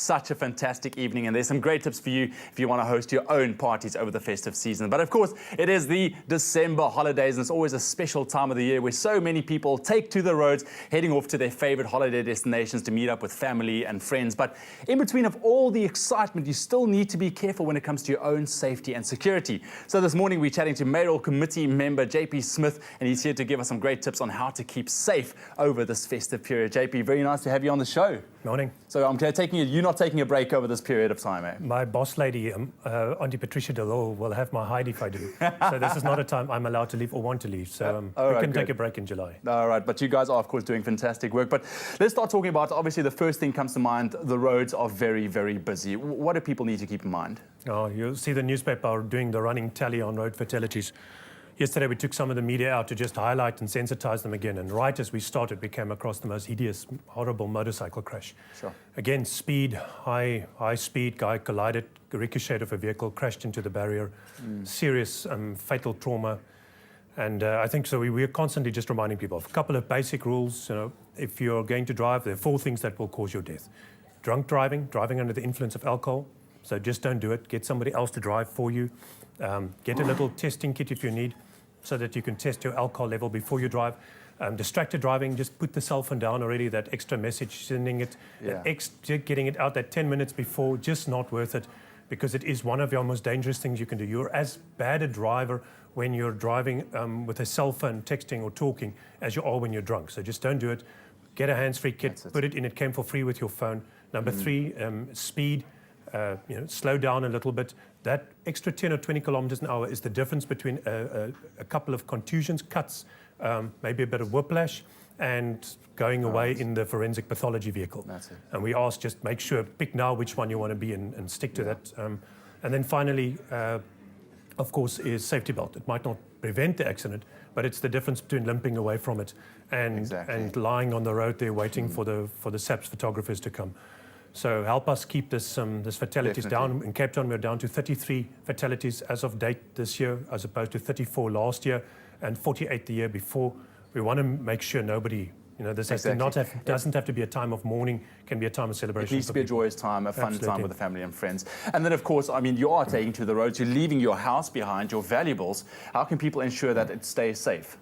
such a fantastic evening, and there's some great tips for you if you want to host your own parties over the festive season. But of course, it is the December holidays, and it's always a special time of the year where so many people take to the roads, heading off to their favorite holiday destinations to meet up with family and friends. But in between of all the excitement, you still need to be careful when it comes to your own safety and security. So this morning, we're chatting to Mayoral Committee member JP Smith, and he's here to give us some great tips on how to keep safe over this festive period. JP, very nice to have you on the show. Morning. So I'm taking it you're not taking a break over this period of time, eh? My boss lady, Auntie Patricia Delor, will have my hide if I do. So this is not a time I'm allowed to leave or want to leave. So we can take a break in July. All right, but you guys are, of course, doing fantastic work. But let's start talking about, obviously, the first thing comes to mind, the roads are very, very busy. What do people need to keep in mind? Oh, you'll see the newspaper doing the running tally on road fatalities. Yesterday, we took some of the media out to just highlight and sensitize them again. And right as we started, we came across the most hideous, horrible motorcycle crash. Sure. Again, speed, high speed, guy collided, ricocheted off a vehicle, crashed into the barrier. Serious, fatal trauma. And I think so we're constantly just reminding people of a couple of basic rules. You know, if you're going to drive, there are 4 things that will cause your death. Drunk driving, driving under the influence of alcohol. So just don't do it. Get somebody else to drive for you. Get a little testing kit if you need, so that you can test your alcohol level before you drive. Distracted driving, just put the cell phone down already, that extra message, sending it, getting it out that 10 minutes before, just not worth it, because it is one of your most dangerous things you can do. You're as bad a driver when you're driving with a cell phone, texting or talking, as you are when you're drunk. So just don't do it. Get a hands-free kit, put it in, it came for free with your phone. Number 3, speed. Slow down a little bit. That extra 10 or 20 kilometers an hour is the difference between a couple of contusions, cuts, maybe a bit of whiplash, and going away in the forensic pathology vehicle. That's it. And we ask, just make sure, pick now which one you want to be in and stick to that. And then finally, of course, is safety belt. It might not prevent the accident, but it's the difference between limping away from it and lying on the road there waiting for the SAPS photographers to come. So help us keep this fatalities down. In Cape Town, we're down to 33 fatalities as of date this year, as opposed to 34 last year and 48 the year before. We want to make sure nobody, this doesn't have to be a time of mourning, can be a time of celebration. It needs to be a joyous time, a fun time with the family and friends. And then, of course, you are taking to the roads, you're leaving your house behind, your valuables. How can people ensure that it stays safe?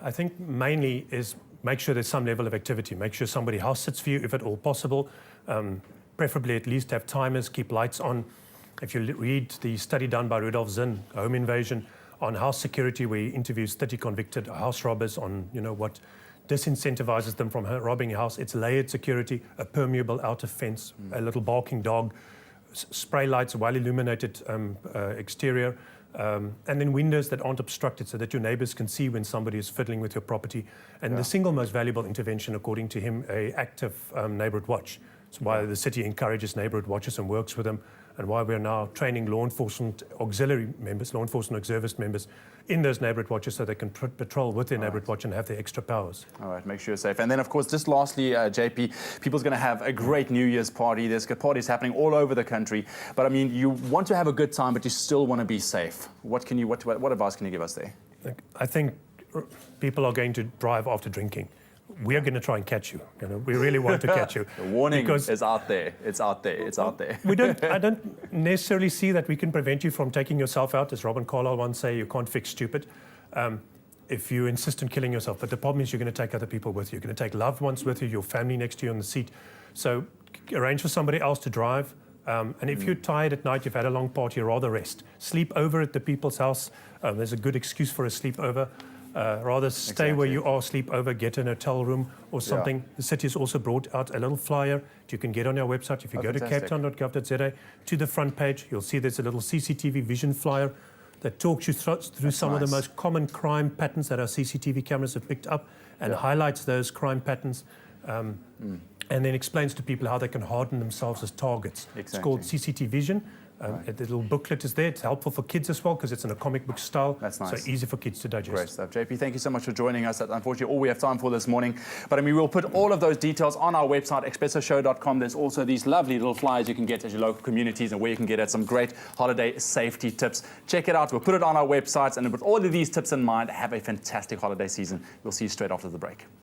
I think mainly is make sure there's some level of activity. Make sure somebody house sits for you, if at all possible. Preferably at least have timers, keep lights on. If you read the study done by Rudolf Zinn, Home Invasion, on house security, where he interviews 30 convicted house robbers on what disincentivizes them from robbing a house. It's layered security, a permeable outer fence, a little barking dog, spray lights, well-illuminated exterior, and then windows that aren't obstructed so that your neighbors can see when somebody is fiddling with your property. And the single most valuable intervention, according to him, an active neighborhood watch. It's why the city encourages neighborhood watches and works with them, and why we're now training law enforcement auxiliary members, law enforcement reservist members in those neighborhood watches so they can patrol with their neighborhood watch and have their extra powers. All right, make sure you're safe. And then, of course, just lastly, JP, people's going to have a great New Year's party. There's parties happening all over the country. But, you want to have a good time, but you still want to be safe. What advice can you give us there? I think people are going to drive after drinking. We are going to try and catch you. We really want to catch you. The warning is out there. It's out there. It's out there. I don't necessarily see that we can prevent you from taking yourself out. As Robin Carlyle once say, you can't fix stupid if you insist on killing yourself. But the problem is you're going to take other people with you. You're going to take loved ones with you, your family next to you on the seat. So arrange for somebody else to drive. And if you're tired at night, you've had a long party, rather rest. Sleep over at the people's house. There's a good excuse for a sleepover. Rather stay where you are, sleep over, get an hotel room or something. The city has also brought out a little flyer that you can get on our website. If you go to capetown.gov.za, to the front page, you'll see there's a little CCTV vision flyer that talks you through some of the most common crime patterns that our CCTV cameras have picked up and highlights those crime patterns. And then explains to people how they can harden themselves as targets. It's called CCTV Vision. The little booklet is there. It's helpful for kids as well because it's in a comic book style. That's nice. So easy for kids to digest. Great stuff. JP, thank you so much for joining us. That's unfortunately all we have time for this morning. But we'll put all of those details on our website, expressoshow.com. There's also these lovely little flyers you can get at your local communities and where you can get at some great holiday safety tips. Check it out. We'll put it on our websites. And with all of these tips in mind, have a fantastic holiday season. We'll see you straight after the break.